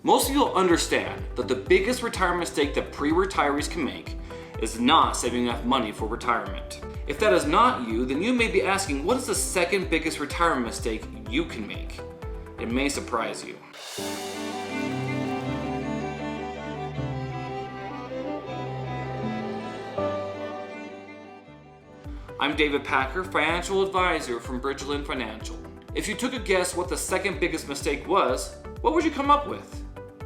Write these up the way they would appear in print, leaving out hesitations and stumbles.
Most of you will understand that the biggest retirement mistake that pre-retirees can make is not saving enough money for retirement. If that is not you, then you may be asking, what is the second biggest retirement mistake you can make? It may surprise you. I'm David Packer, financial advisor from Bridgeland Financial. If you took a guess what the second biggest mistake was, what would you come up with?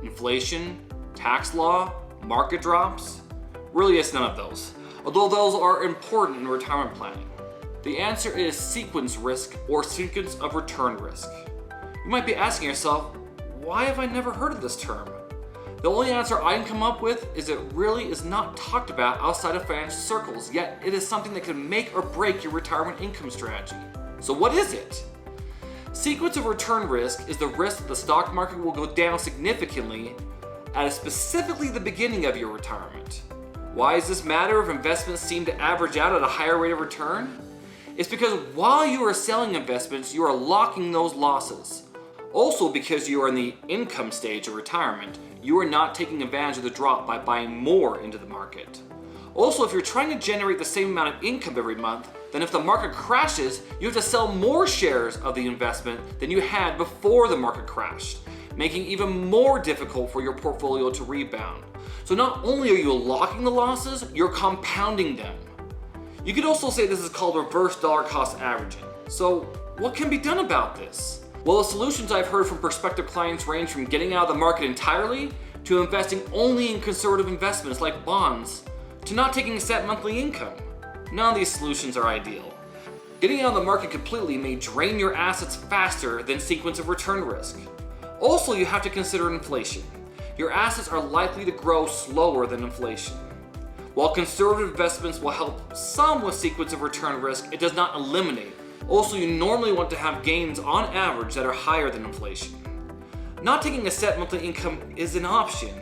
Inflation, tax law, market drops? Really, it's none of those, although those are important in retirement planning. The answer is sequence risk or sequence of return risk. You might be asking yourself, why have I never heard of this term? The only answer I can come up with is it really is not talked about outside of financial circles, yet it is something that can make or break your retirement income strategy. So what is it? Sequence of return risk is the risk that the stock market will go down significantly at specifically the beginning of your retirement. Why does this matter if investments seem to average out at a higher rate of return? It's because while you are selling investments, you are locking those losses. Also, because you are in the income stage of retirement, you are not taking advantage of the drop by buying more into the market. Also, if you're trying to generate the same amount of income every month, then if the market crashes, you have to sell more shares of the investment than you had before the market crashed, making it even more difficult for your portfolio to rebound. So not only are you locking the losses, you're compounding them. You could also say this is called reverse dollar cost averaging. So what can be done about this? Well, the solutions I've heard from prospective clients range from getting out of the market entirely to investing only in conservative investments like bonds to not taking a set monthly income. None of these solutions are ideal. Getting out of the market completely may drain your assets faster than sequence of return risk. Also, you have to consider inflation. Your assets are likely to grow slower than inflation. While conservative investments will help some with sequence of return risk, it does not eliminate. Also, you normally want to have gains on average that are higher than inflation. Not taking a set monthly income is an option.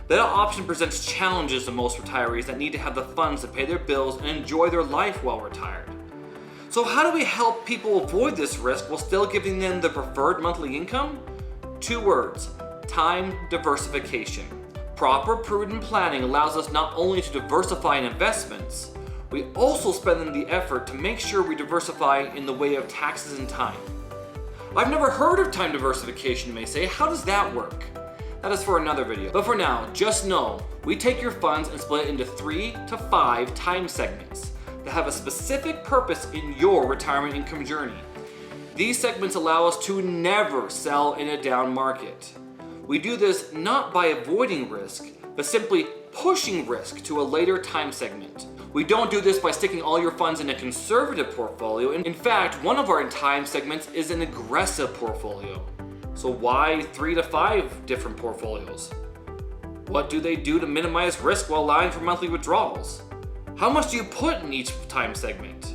That option presents challenges to most retirees that need to have the funds to pay their bills and enjoy their life while retired. So how do we help people avoid this risk while still giving them the preferred monthly income? 2 words: time diversification. Proper prudent planning allows us not only to diversify in investments, we also spend in the effort to make sure we diversify in the way of taxes and time. I've never heard of time diversification, you may say. How does that work? That is for another video. But for now, just know, we take your funds and split it into 3 to 5 time segments that have a specific purpose in your retirement income journey. These segments allow us to never sell in a down market. We do this not by avoiding risk, but simply pushing risk to a later time segment. We don't do this by sticking all your funds in a conservative portfolio. In fact, one of our time segments is an aggressive portfolio. So why 3 to 5 different portfolios? What do they do to minimize risk while allowing for monthly withdrawals? How much do you put in each time segment?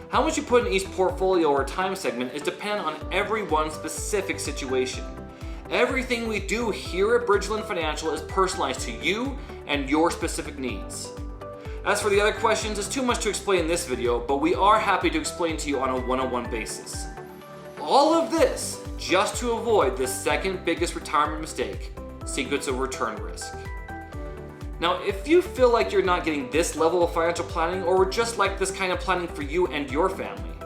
How much you put in each portfolio or time segment is dependent on everyone's specific situation. Everything we do here at Bridgeland Financial is personalized to you and your specific needs. As for the other questions, it's too much to explain in this video, but we are happy to explain to you on a one-on-one basis. All of this just to avoid the second biggest retirement mistake, sequence of return risk. Now, if you feel like you're not getting this level of financial planning or would just like this kind of planning for you and your family,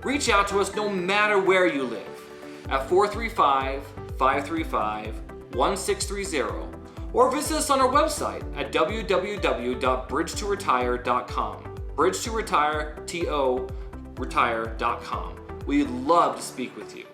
reach out to us no matter where you live at 435-535-1630 or visit us on our website at www.bridgetoretire.com. Bridge to retire, T-O, retire.com. We'd love to speak with you.